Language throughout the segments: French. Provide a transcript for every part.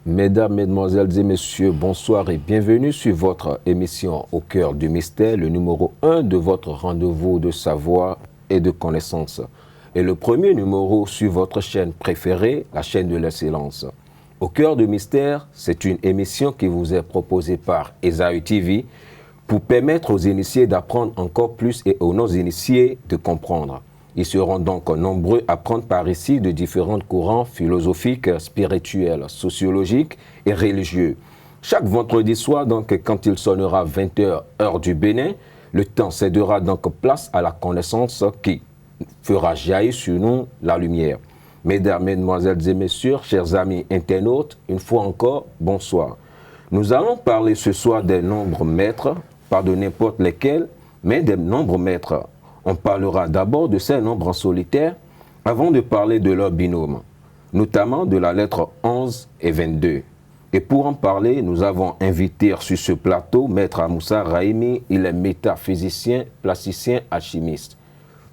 Mesdames, Mesdemoiselles et Messieurs, bonsoir et bienvenue sur votre émission Au cœur du mystère, le numéro 1 de votre rendez-vous de savoir et de connaissance. Et le premier numéro sur votre chaîne préférée, la chaîne de l'excellence. Au cœur du mystère, c'est une émission qui vous est proposée par Esaü TV pour permettre aux initiés d'apprendre encore plus et aux non-initiés de comprendre. Ils seront donc nombreux à prendre par ici de différents courants philosophiques, spirituels, sociologiques et religieux. Chaque vendredi soir, donc, quand il sonnera 20h, heure du Bénin, le temps cédera donc place à la connaissance qui fera jaillir sur nous la lumière. Mesdames, Mesdemoiselles et Messieurs, chers amis internautes, une fois encore, bonsoir. Nous allons parler ce soir des nombres maîtres, pas de n'importe lesquels, mais des nombres maîtres. On parlera d'abord de ces nombres en solitaire avant de parler de leur binôme, notamment de la lettre 11 et 22. Et pour en parler, nous avons invité sur ce plateau Maître Amoussa Rahimi, il est métaphysicien, plasticien, alchimiste.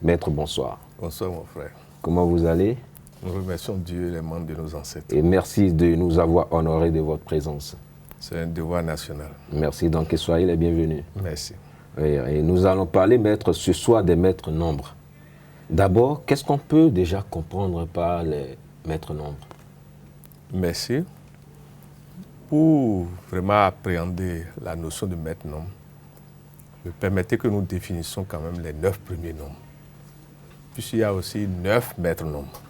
Maître, bonsoir. Bonsoir mon frère. Comment vous allez? Nous remercions Dieu et les membres de nos ancêtres. Et merci de nous avoir honorés de votre présence. C'est un devoir national. Merci, donc et soyez les bienvenus. Merci. Et nous allons parler, maître, ce soir des maîtres nombres. D'abord, qu'est-ce qu'on peut déjà comprendre par les maîtres nombres? Merci. Pour vraiment appréhender la notion de maître nombre, me permettez que nous définissions quand même les 9 premiers nombres. Puisqu'il y a aussi 9 maîtres nombres.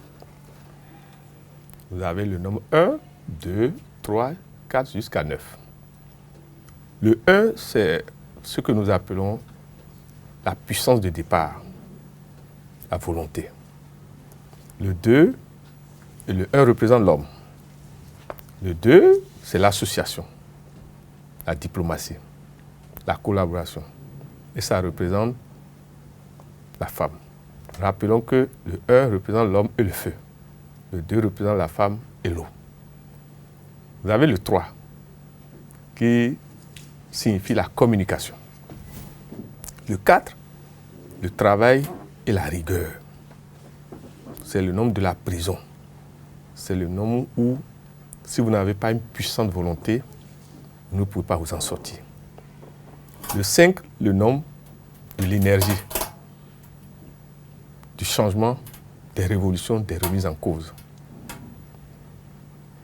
Vous avez le nombre 1, 2, 3, 4 jusqu'à 9. Le 1, c'est ce que nous appelons la puissance de départ, la volonté. Le 2, et le 1 représente l'homme. Le 2, c'est l'association, la diplomatie, la collaboration. Et ça représente la femme. Rappelons que le 1 représente l'homme et le feu. Le 2 représente la femme et l'eau. Vous avez le 3, qui signifie la communication. Le 4, le travail et la rigueur. C'est le nombre de la prison. C'est le nombre où, si vous n'avez pas une puissante volonté, vous ne pouvez pas vous en sortir. Le 5, le nombre de l'énergie, du changement, des révolutions, des remises en cause.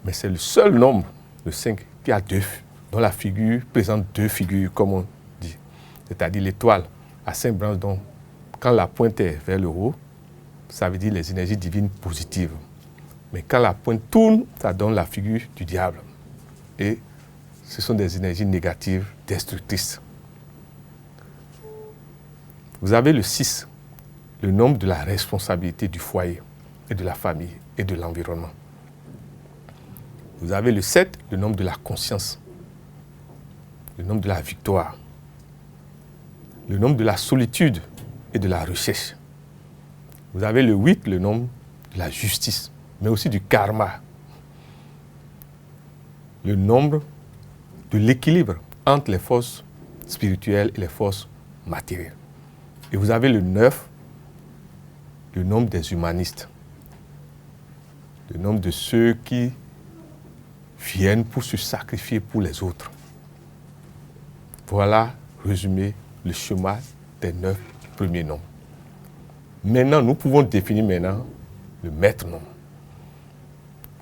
Mais c'est le seul nombre, le 5, qui a dont la figure présente 2 figures, comme on dit. C'est-à-dire l'étoile à 5 branches, donc quand la pointe est vers le haut, ça veut dire les énergies divines positives. Mais quand la pointe tourne, ça donne la figure du diable. Et ce sont des énergies négatives, destructrices. Vous avez le 6, le nombre de la responsabilité du foyer et de la famille et de l'environnement. Vous avez le 7, le nombre de la conscience, le nombre de la victoire, le nombre de la solitude et de la recherche. Vous avez le 8, le nombre de la justice, mais aussi du karma, le nombre de l'équilibre entre les forces spirituelles et les forces matérielles. Et vous avez le 9, le nombre des humanistes, le nombre de ceux qui viennent pour se sacrifier pour les autres. Voilà, résumé, le schéma des 9 premiers nombres. Maintenant, nous pouvons définir maintenant le maître nombre.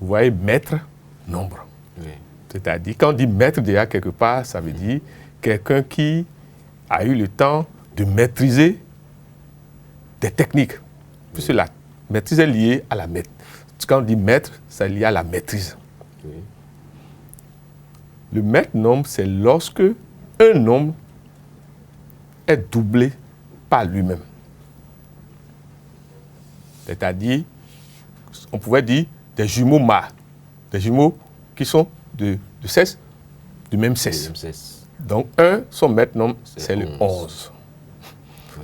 Vous voyez, maître nombre. Oui. C'est-à-dire, quand on dit maître déjà quelque part, ça veut dire quelqu'un qui a eu le temps de maîtriser des techniques. Puisque la maîtrise est liée à la maîtrise. Quand on dit maître, c'est lié à la maîtrise. Oui. Le maître nombre, c'est lorsque un nombre est doublé par lui-même. C'est-à-dire, on pourrait dire des jumeaux mâles, des jumeaux qui sont de sexe, du même sexe. Donc, 1, son maître nombre, c'est le 11.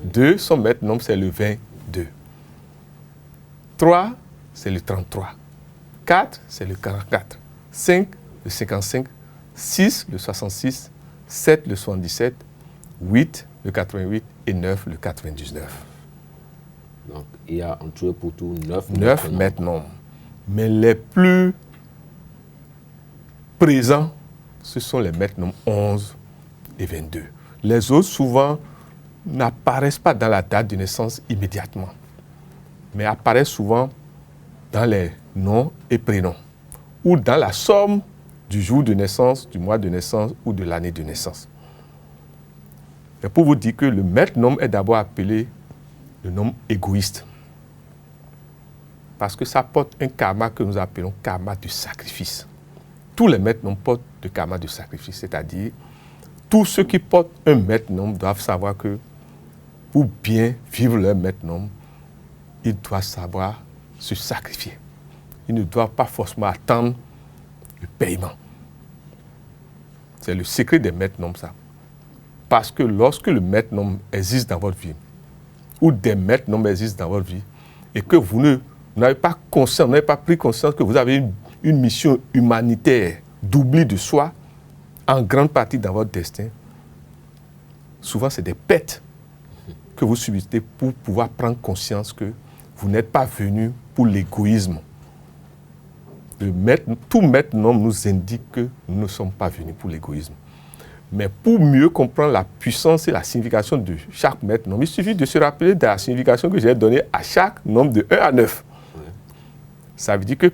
2, son maître nombre, c'est le 22. 3, c'est le 33. 4, c'est le 44. 5, le 55. 6 le 66, 7 le 77, 8 le 88 et 9 le 99. Donc, il y a en tout et pour tout 9 maîtres nombres. Mais les plus présents, ce sont les maîtres nombres 11 et 22. Les autres, souvent, n'apparaissent pas dans la date de naissance immédiatement, mais apparaissent souvent dans les noms et prénoms, ou dans la somme du jour de naissance, du mois de naissance ou de l'année de naissance. Et pour vous dire que le maître nombre est d'abord appelé le nombre égoïste, parce que ça porte un karma que nous appelons karma de sacrifice. Tous les maîtres nombres portent le karma de sacrifice, c'est-à-dire tous ceux qui portent un maître nombre doivent savoir que pour bien vivre leur maître nombre, ils doivent savoir se sacrifier. Ils ne doivent pas forcément attendre le paiement. C'est le secret des maîtres nombres, ça. Parce que lorsque le maître nombre existe dans votre vie, ou des maîtres nombres existent dans votre vie, et que vous n'avez pas conscience, vous n'avez pas pris conscience que vous avez une mission humanitaire d'oubli de soi, en grande partie dans votre destin, souvent c'est des pertes que vous subissez pour pouvoir prendre conscience que vous n'êtes pas venu pour l'égoïsme. Tout maître nombre nous indique que nous ne sommes pas venus pour l'égoïsme. Mais pour mieux comprendre la puissance et la signification de chaque maître nombre, il suffit de se rappeler de la signification que j'ai donnée à chaque nombre de 1 à 9. Ça veut dire que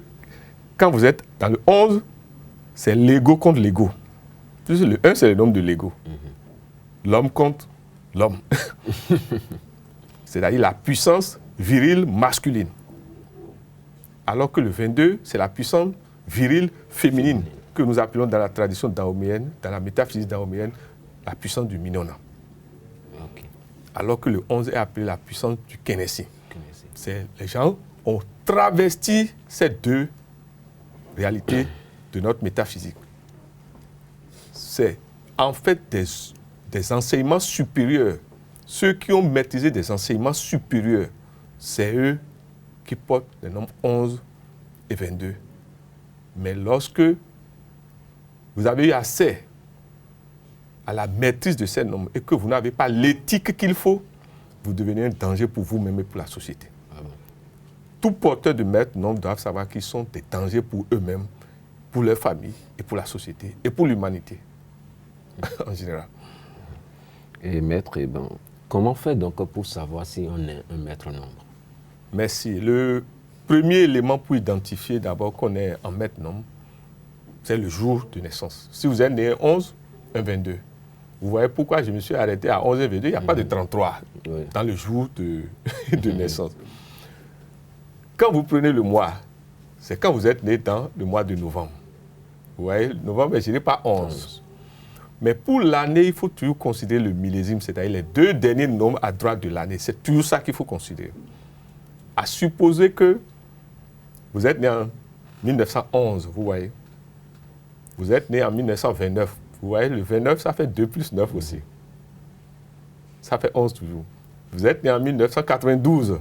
quand vous êtes dans le 11, c'est l'ego contre l'ego. Le 1, c'est le nombre de l'ego. L'homme contre l'homme. C'est-à-dire la puissance virile masculine. Alors que le 22, c'est la puissance virile féminine, que nous appelons dans la tradition daoméenne, dans la métaphysique daoméenne, la puissance du Minona. Okay. Alors que le 11 est appelé la puissance du Kenessi. Les gens ont travesti ces deux réalités de notre métaphysique. C'est en fait des enseignements supérieurs. Ceux qui ont maîtrisé des enseignements supérieurs, c'est eux qui portent les nombres 11 et 22. Mais lorsque vous avez eu accès à la maîtrise de ces nombres et que vous n'avez pas l'éthique qu'il faut, vous devenez un danger pour vous-même et pour la société. Ah bon. Tout porteur de maître nombre doivent savoir qu'ils sont des dangers pour eux-mêmes, pour leur famille et pour la société et pour l'humanité en général. Et maître, comment faire donc pour savoir si on est un maître nombre? Merci. Le premier élément pour identifier d'abord qu'on est en maître nombre, c'est le jour de naissance. Si vous êtes né 11, un 22. Vous voyez pourquoi je me suis arrêté à 11 et 22. Il n'y a pas de 33 dans le jour de naissance. Quand vous prenez le mois, c'est quand vous êtes né dans le mois de novembre. Vous voyez, novembre est géré par 11. Mais pour l'année, il faut toujours considérer le millésime, c'est-à-dire les 2 derniers nombres à droite de l'année. C'est toujours ça qu'il faut considérer. À supposer que vous êtes né en 1911, vous voyez. Vous êtes né en 1929. Vous voyez, le 29, ça fait 2 plus 9 aussi. Ça fait 11 toujours. Vous êtes né en 1992.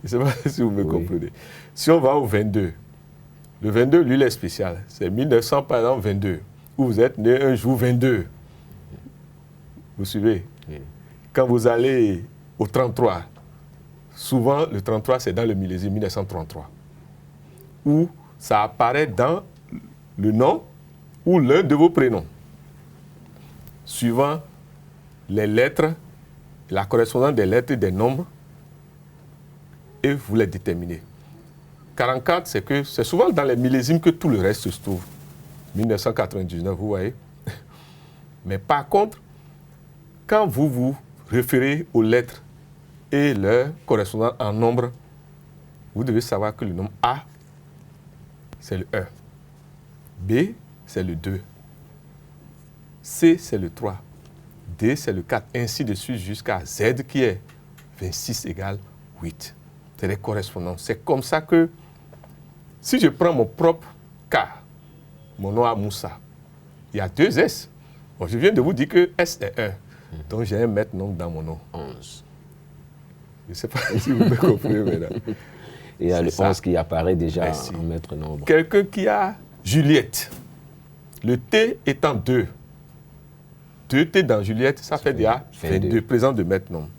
Je ne sais pas si vous me comprenez. Si on va au 22, le 22, lui, il est spécial. C'est 1900, par exemple, 22. Où vous êtes né un jour 22. Vous suivez? Quand vous allez au 33, souvent, le 33, c'est dans le millésime 1933. Où ça apparaît dans le nom ou l'un de vos prénoms. Suivant les lettres, la correspondance des lettres et des nombres, et vous les déterminez. 44, c'est souvent dans les millésimes que tout le reste se trouve. 1999, vous voyez. Mais par contre, quand vous vous référez aux lettres et leur correspondance en nombre, vous devez savoir que le nombre A, c'est le 1. B, c'est le 2. C, c'est le 3. D, c'est le 4. Ainsi de suite jusqu'à Z qui est 26 égale 8. C'est des correspondances. C'est comme ça que, si je prends mon propre cas, mon nom à Moussa, il y a 2 S. Bon, je viens de vous dire que S est 1. Donc j'ai un maître nombre dans mon nom. 11. Je ne sais pas si vous me comprenez maintenant. Et il y a le 11 qui apparaît déjà en maître nombre. Quelqu'un qui a Juliette, Le T étant 2. 2T dans Juliette, ça fait déjà 22 présent de maître nom.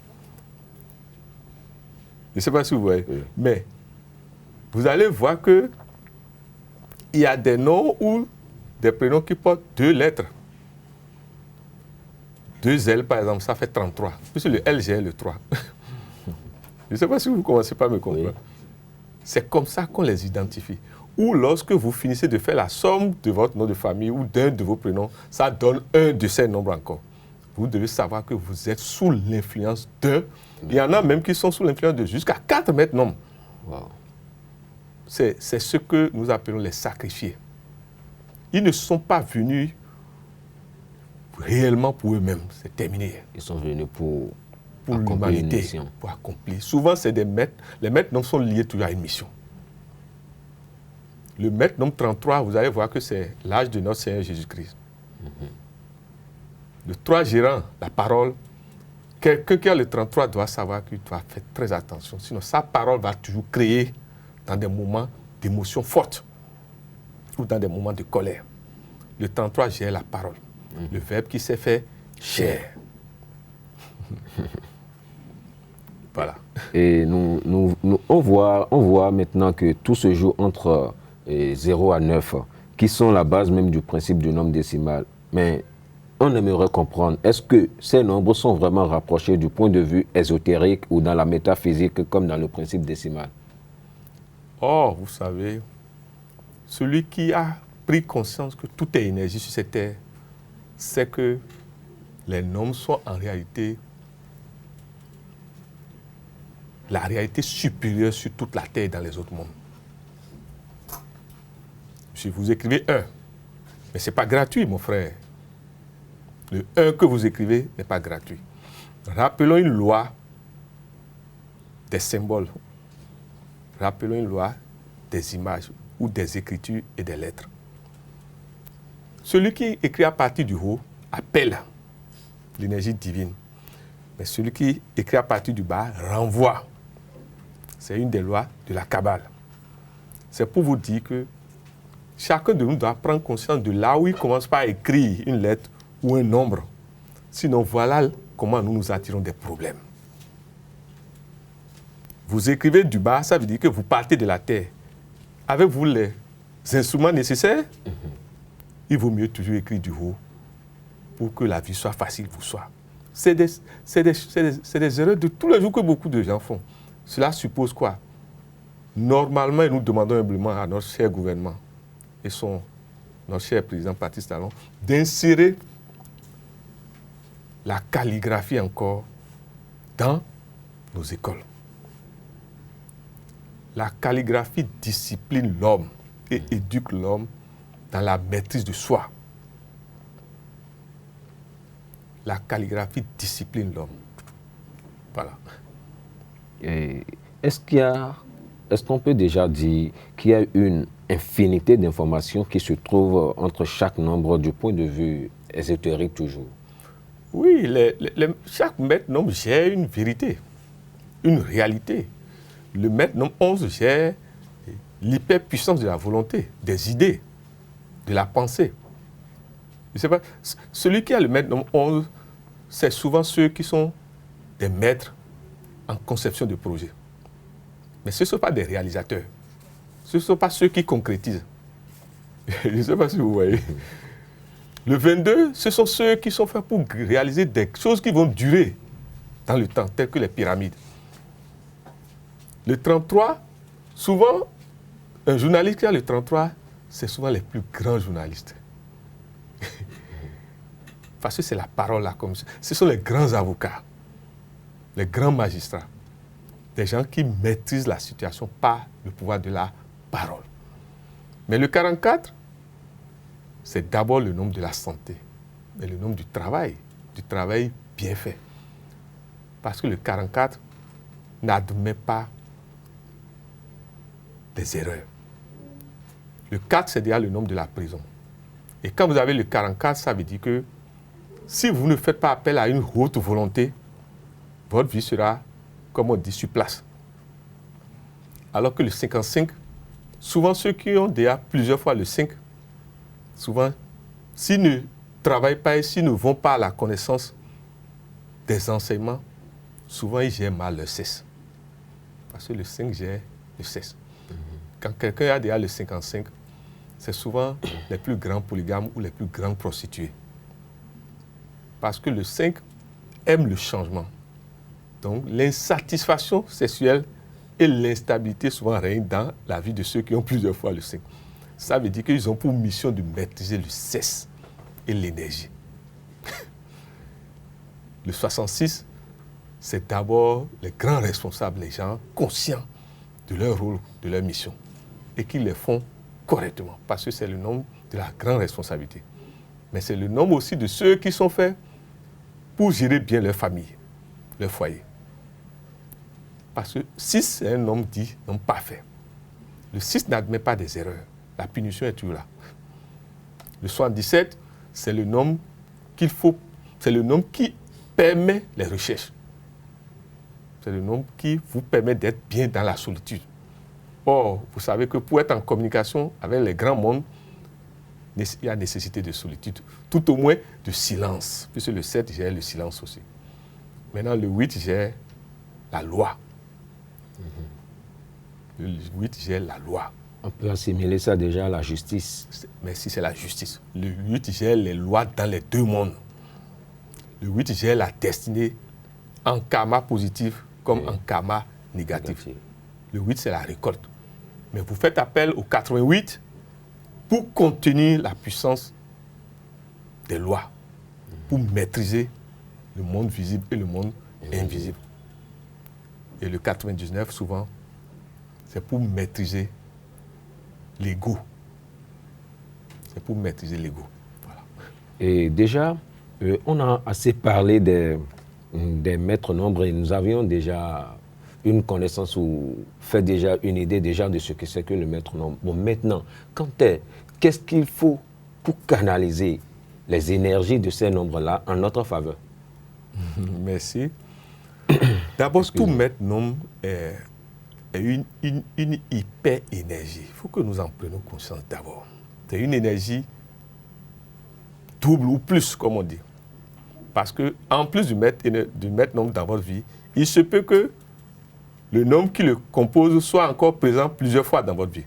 Je ne sais pas si vous voyez. Oui. Mais vous allez voir qu'il y a des noms ou des prénoms qui portent 2 lettres. 2 L, par exemple, ça fait 33. Puisque le L, j'ai le 3. Je ne sais pas si vous commencez pas à me comprendre. Oui. C'est comme ça qu'on les identifie. Ou lorsque vous finissez de faire la somme de votre nom de famille ou d'un de vos prénoms, ça donne un de ces nombres encore. Vous devez savoir que vous êtes sous l'influence d'un. Il y en a même qui sont sous l'influence de jusqu'à 4 maîtres noms. Wow. C'est ce que nous appelons les sacrifiés. Ils ne sont pas venus réellement pour eux-mêmes. C'est terminé. Ils sont venus pour l'humanité, pour accomplir. Souvent, c'est des maîtres. Les maîtres noms sont liés toujours à une mission. Le maître nom 33, vous allez voir que c'est l'âge de notre Seigneur Jésus-Christ. Le 3 gérant, la parole, quelqu'un qui a le 33 doit savoir qu'il doit faire très attention. Sinon, sa parole va toujours créer dans des moments d'émotion forte ou dans des moments de colère. Le 33 gère la parole. Le verbe qui s'est fait chair. Voilà. Et on voit maintenant que tout se joue entre 0 à 9, qui sont la base même du principe du nombre décimal. Mais on aimerait comprendre, est-ce que ces nombres sont vraiment rapprochés du point de vue ésotérique ou dans la métaphysique comme dans le principe décimal? Oh, vous savez, celui qui a pris conscience que tout est énergie sur cette terre, c'est que les nombres sont en réalité la réalité supérieure sur toute la terre et dans les autres mondes. Si vous écrivez 1, mais ce n'est pas gratuit, mon frère. Le 1 que vous écrivez n'est pas gratuit. Rappelons une loi des symboles. Rappelons une loi des images ou des écritures et des lettres. Celui qui écrit à partir du haut appelle l'énergie divine. Mais celui qui écrit à partir du bas renvoie. C'est une des lois de la Kabbale. C'est pour vous dire que chacun de nous doit prendre conscience de là où il commence par écrire une lettre ou un nombre. Sinon, voilà comment nous nous attirons des problèmes. Vous écrivez du bas, ça veut dire que vous partez de la terre. Avec vous les instruments nécessaires, il vaut mieux toujours écrire du haut pour que la vie soit facile pour soi. C'est des erreurs de tous les jours que beaucoup de gens font. Cela suppose quoi? Normalement, nous demandons humblement à notre cher gouvernement et notre cher président Patrice Talon d'insérer la calligraphie encore dans nos écoles. La calligraphie discipline l'homme et éduque l'homme dans la maîtrise de soi. La calligraphie discipline l'homme. Voilà. Est-ce qu'on peut déjà dire qu'il y a une infinité d'informations qui se trouvent entre chaque nombre du point de vue ésotérique toujours? Oui, chaque maître nombre gère une vérité, une réalité. Le maître nombre 11 gère l'hyperpuissance de la volonté, des idées, de la pensée. Je sais pas, celui qui a le maître nombre 11, c'est souvent ceux qui sont des maîtres en conception de projet. Mais ce ne sont pas des réalisateurs. Ce ne sont pas ceux qui concrétisent. Je ne sais pas si vous voyez. Le 22, ce sont ceux qui sont faits pour réaliser des choses qui vont durer dans le temps, telles que les pyramides. Le 33, souvent, un journaliste qui a le 33, c'est souvent les plus grands journalistes. Parce que c'est la parole là, comme ça. Ce sont les grands avocats, les grands magistrats, des gens qui maîtrisent la situation par le pouvoir de la parole. Mais le 44, c'est d'abord le nombre de la santé, mais le nombre du travail bien fait. Parce que le 44 n'admet pas des erreurs. Le 4, c'est déjà le nombre de la prison. Et quand vous avez le 44, ça veut dire que si vous ne faites pas appel à une haute volonté, votre vie sera, comme on dit, sur place. Alors que le 55, souvent ceux qui ont déjà plusieurs fois le 5, souvent s'ils ne travaillent pas et s'ils ne vont pas à la connaissance des enseignements, souvent ils gèrent mal le cesse. Parce que le 5 gère le cesse. Quand quelqu'un a déjà le 55, c'est souvent les plus grands polygames ou les plus grandes prostituées. Parce que le 5 aime le changement. Donc l'insatisfaction sexuelle et l'instabilité souvent règnent dans la vie de ceux qui ont plusieurs fois le 5. Ça veut dire qu'ils ont pour mission de maîtriser le cesse et l'énergie. Le 66, c'est d'abord les grands responsables, les gens conscients de leur rôle, de leur mission, et qui les font correctement, parce que c'est le nombre de la grande responsabilité. Mais c'est le nombre aussi de ceux qui sont faits pour gérer bien leur famille, leur foyer. Parce que 6, c'est un nombre dit, nombre parfait. Le 6 n'admet pas des erreurs. La punition est toujours là. Le 77, c'est le nombre qu'il faut, c'est le nombre qui permet les recherches. C'est le nombre qui vous permet d'être bien dans la solitude. Or, vous savez que pour être en communication avec les grands mondes, il y a nécessité de solitude, tout au moins de silence, puisque le 7 gère le silence aussi. Maintenant, le 8 gère la loi. Le 8 gère la loi. On peut assimiler ça déjà à la justice. Mais si c'est la justice. Le 8 gère les lois dans les deux mondes. Le 8 gère la destinée en karma positif comme en karma négatif. Le 8, c'est la récolte. Mais vous faites appel au 88 pour contenir la puissance des lois, pour maîtriser le monde visible et le monde invisible. Et le 99, souvent, c'est pour maîtriser l'ego. C'est pour maîtriser l'ego. Voilà. Et déjà, on a assez parlé des maîtres nombres et nous avions déjà une connaissance ou fait déjà une idée déjà de ce que c'est que le maître nombre. Bon, maintenant, qu'est-ce qu'il faut pour canaliser les énergies de ces nombres-là en notre faveur? Merci. D'abord, tout maître nombre est une hyper-énergie. Il faut que nous en prenions conscience d'abord. C'est une énergie double ou plus, comme on dit. Parce qu'en plus du maître nombre dans votre vie, il se peut que le nombre qui le compose soit encore présent plusieurs fois dans votre vie.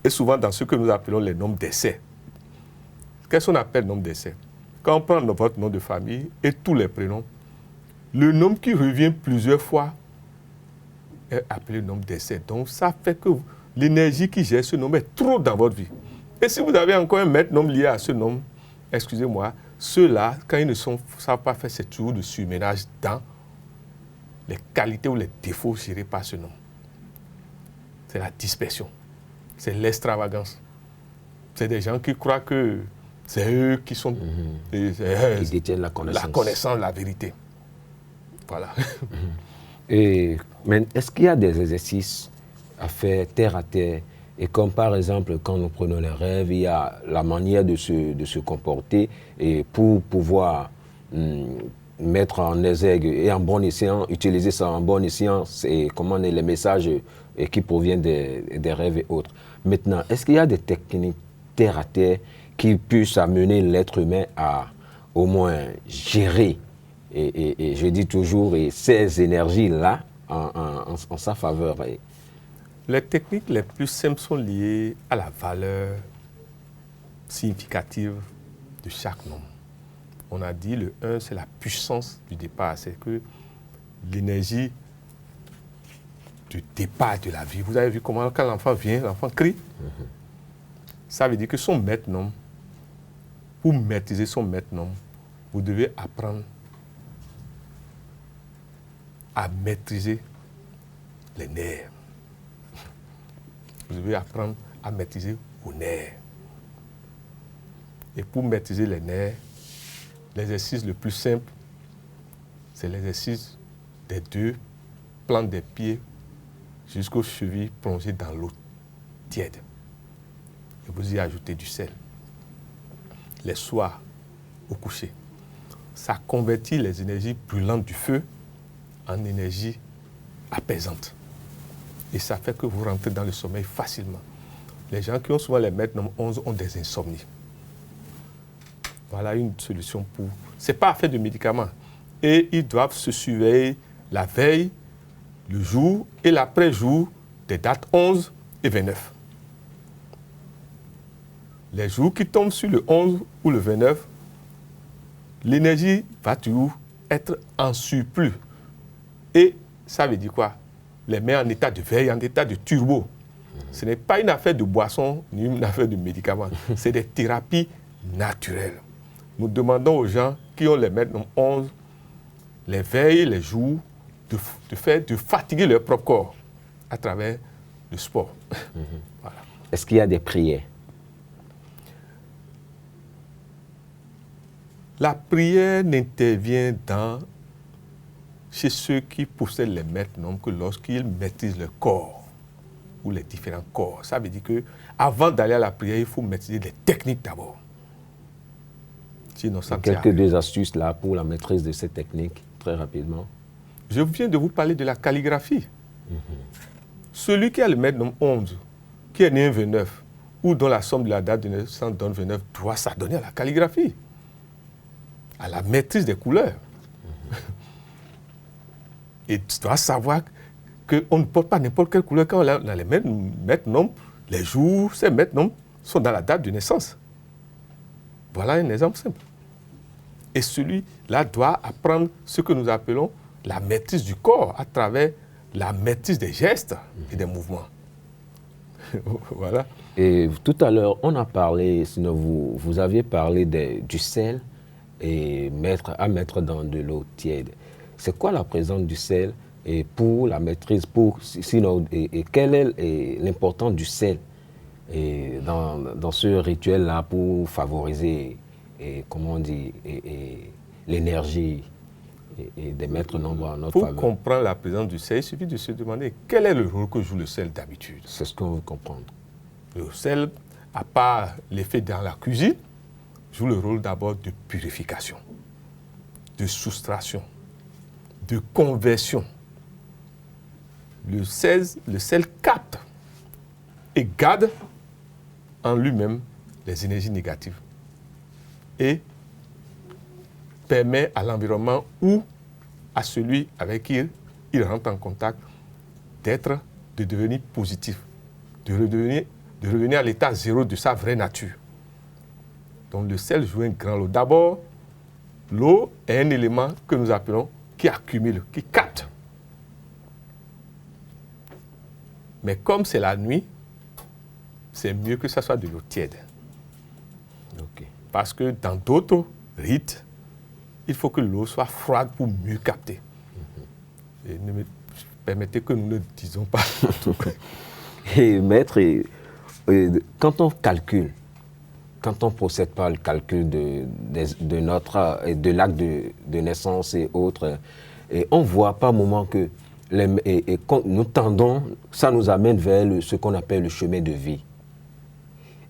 Et souvent dans ce que nous appelons les nombres d'essais. Qu'est-ce qu'on appelle nombre d'essais? Quand on prend votre nom de famille et tous les prénoms, le nombre qui revient plusieurs fois est appelé nombre d'essais. Donc ça fait que l'énergie qui gère ce nombre est trop dans votre vie. Et si vous avez encore un maître nombre lié à ce nombre, excusez-moi, ceux-là, quand ils ne savent pas faire, c'est toujours de surménage dans les qualités ou les défauts gérés par ce nombre. C'est la dispersion, c'est l'extravagance. C'est des gens qui croient que c'est eux qui sont... qui détiennent la connaissance. La connaissance, la vérité. Voilà. Mais est-ce qu'il y a des exercices à faire terre à terre? Et comme par exemple, quand nous prenons les rêves, il y a la manière de se comporter et pour pouvoir mettre en exergue et en bon escient, utiliser ça en bon escient, c'est comment les messages qui proviennent des rêves et autres. Maintenant, est-ce qu'il y a des techniques terre à terre qui puissent amener l'être humain à au moins gérer, et je dis toujours, ces énergies-là en sa faveur? Les techniques les plus simples sont liées à la valeur significative de chaque nombre. On a dit le 1, c'est la puissance du départ, c'est que l'énergie du départ de la vie. Vous avez vu comment quand l'enfant vient, l'enfant crie. Ça veut dire que son maître nombre, pour maîtriser son maître nombre, vous devez apprendre à maîtriser les nerfs. Vous devez apprendre à maîtriser vos nerfs. Et pour maîtriser les nerfs, l'exercice le plus simple, c'est l'exercice des deux plantes des pieds jusqu'aux chevilles plongées dans l'eau tiède. Et vous y ajoutez du sel. Les soirs, au coucher. Ça convertit les énergies brûlantes du feu en énergie apaisante. Et ça fait que vous rentrez dans le sommeil facilement. Les gens qui ont souvent les maîtres nombres 11 ont des insomnies. Voilà une solution pour... Ce n'est pas affaire de médicaments. Et ils doivent se surveiller la veille, le jour et l'après-jour des dates 11 et 29. Les jours qui tombent sur le 11 ou le 29, l'énergie va toujours être en surplus. Et ça veut dire quoi? Les met en état de veille, en état de turbo. Ce n'est pas une affaire de boisson ni une affaire de médicaments. C'est des thérapies naturelles. Nous demandons aux gens qui ont les mètres 11, les veilles, les jours, de fatiguer leur propre corps à travers le sport. Voilà. Est-ce qu'il y a des prières? La prière n'intervient chez ceux qui possèdent les maîtres nombres que lorsqu'ils maîtrisent le corps ou les différents corps. Ça veut dire qu'avant d'aller à la prière, il faut maîtriser les techniques d'abord. Sinon, ça quelques deux astuces là pour la maîtrise de ces techniques, très rapidement. Je viens de vous parler de la calligraphie. Celui qui a le maître nombre 11, qui est né un 29, ou dont la somme de la date de naissance donne 29, doit s'adonner à la calligraphie, à la maîtrise des couleurs. Et tu dois savoir qu'on ne porte pas n'importe quelle couleur quand on a les maîtres nombres, les jours, ces maîtres nombres sont dans la date de naissance. Voilà un exemple simple. Et celui-là doit apprendre ce que nous appelons la maîtrise du corps à travers la maîtrise des gestes et des mouvements. Voilà. Et tout à l'heure, on a parlé, sinon vous aviez parlé du sel et à mettre dans de l'eau tiède. C'est quoi la présence du sel et pour la maîtrise, et quelle est l'importance du sel dans ce rituel-là pour favoriser, comment on dit, l'énergie et des maîtres nombres en notre faveur? Pour comprendre la présence du sel, il suffit de se demander quel est le rôle que joue le sel d'habitude. C'est ce qu'on veut comprendre. Le sel, à part l'effet dans la cuisine, joue le rôle d'abord de purification, de soustraction, de conversion. Le sel capte et garde en lui-même les énergies négatives et permet à l'environnement ou à celui avec qui il rentre en contact de devenir positif, de revenir à l'état zéro de sa vraie nature. Donc le sel joue un grand rôle. D'abord, l'eau est un élément que nous appelons qui accumule, qui capte. Mais comme c'est la nuit, c'est mieux que ça soit de l'eau tiède. Okay. Parce que dans d'autres rites, il faut que l'eau soit froide pour mieux capter. Et permettez que nous ne disons pas tout. Et maître, quand on calcule, quand on ne procède pas le calcul de l'acte de naissance et autres, et on ne voit pas au moment que nous tendons, ça nous amène vers ce qu'on appelle le chemin de vie.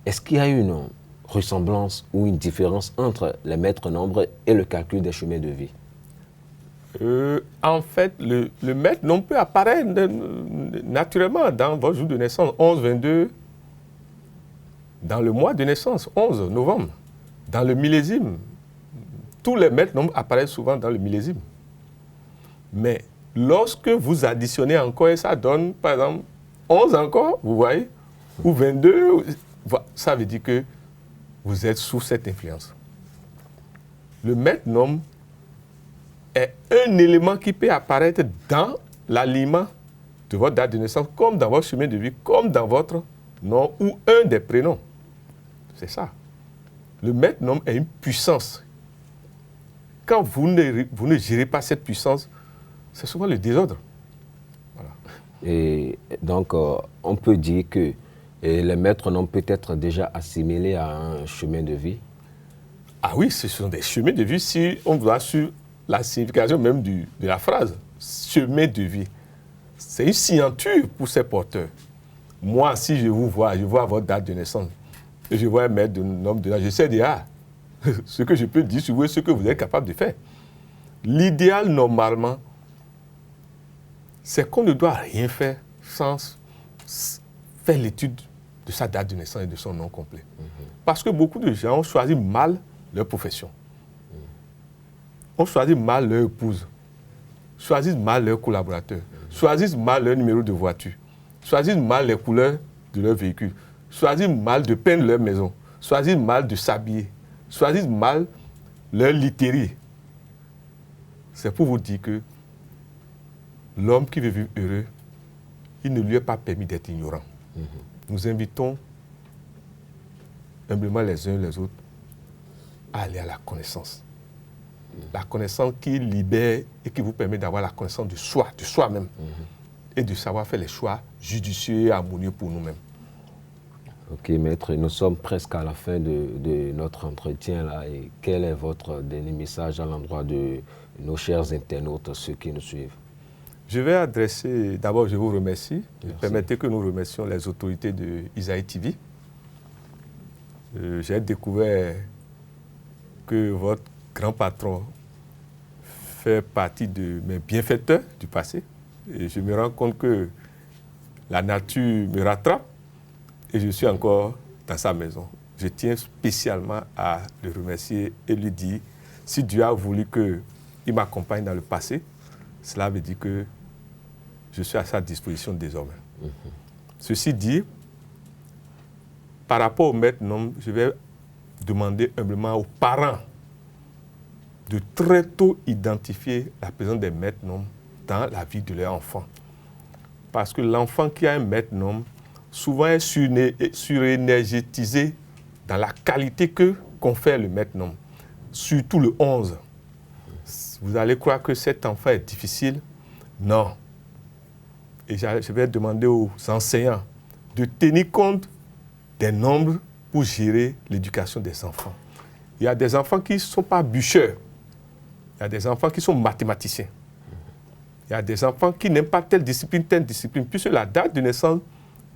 Est-ce qu'il y a une ressemblance ou une différence entre les maîtres nombres et le calcul des chemins de vie? En fait, le maître nombre peut apparaître naturellement dans votre jour de naissance, 11, 22, dans le mois de naissance, 11 novembre, dans le millésime. Tous les maîtres nombres apparaissent souvent dans le millésime. Mais lorsque vous additionnez encore, et ça donne, par exemple, 11 encore, vous voyez, ou 22, ça veut dire que vous êtes sous cette influence. Le maître nombre est un élément qui peut apparaître dans l'alignement de votre date de naissance, comme dans votre chemin de vie, comme dans votre nom ou un des prénoms. C'est ça. Le maître nombre est une puissance. Quand vous ne gérez pas cette puissance, c'est souvent le désordre. Voilà. Et donc, on peut dire que le maître nombre peut être déjà assimilé à un chemin de vie? Ah oui, ce sont des chemins de vie si on va sur la signification même de la phrase. Chemin de vie. C'est une signature pour ces porteurs. Moi, si je vous vois, je vois votre date de naissance, et je vois un maître de nombre de l'âge, je sais déjà ce que je peux dire sur vous et ce que vous êtes capable de faire. L'idéal, normalement, c'est qu'on ne doit rien faire sans faire l'étude de sa date de naissance et de son nom complet. Parce que beaucoup de gens ont choisi mal leur profession. On choisit mal leur épouse, choisissent mal leurs collaborateurs, choisissent mal leur numéro de voiture, choisissent mal les couleurs de leur véhicule, choisissent mal de peindre leur maison, choisissent mal de s'habiller, choisissent mal leur literie. C'est pour vous dire que l'homme qui veut vivre heureux, il ne lui est pas permis d'être ignorant. Nous invitons humblement les uns les autres à aller à la connaissance. La connaissance qui libère et qui vous permet d'avoir la connaissance de soi-même, et de savoir faire les choix judicieux et harmonieux pour nous-mêmes. Ok, maître, nous sommes presque à la fin de notre entretien là. Et quel est votre dernier message à l'endroit de nos chers internautes, ceux qui nous suivent? Je vais adresser, d'abord je vous remercie. Permettez que nous remercions les autorités de Isaïe TV. J'ai découvert que votre grand patron fait partie de mes bienfaiteurs du passé. Et je me rends compte que la nature me rattrape et je suis encore dans sa maison. Je tiens spécialement à le remercier et lui dire, si Dieu a voulu qu'il m'accompagne dans le passé, cela veut dire que je suis à sa disposition désormais. Ceci dit, par rapport au maître Nom, je vais demander humblement aux parents de très tôt identifier la présence des maîtres Nom dans la vie de leur enfant. Parce que l'enfant qui a un maître Nom, souvent est surénergétisé dans la qualité que confère le maître Nom. Surtout le 11. Vous allez croire que cet enfant est difficile? Non. Et je vais demander aux enseignants de tenir compte des nombres pour gérer l'éducation des enfants. Il y a des enfants qui ne sont pas bûcheurs. Il y a des enfants qui sont mathématiciens. Il y a des enfants qui n'aiment pas telle discipline, puisque la date de naissance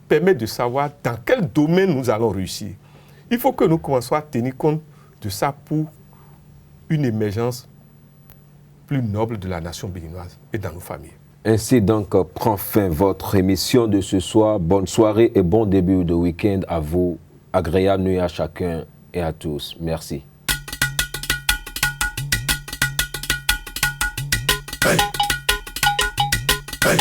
permet de savoir dans quel domaine nous allons réussir. Il faut que nous commencions à tenir compte de ça pour une émergence plus noble de la nation béninoise et dans nos familles. Ainsi donc prend fin votre émission de ce soir. Bonne soirée et bon début de week-end à vous. Agréable nuit à chacun et à tous. Merci. Hey. Hey.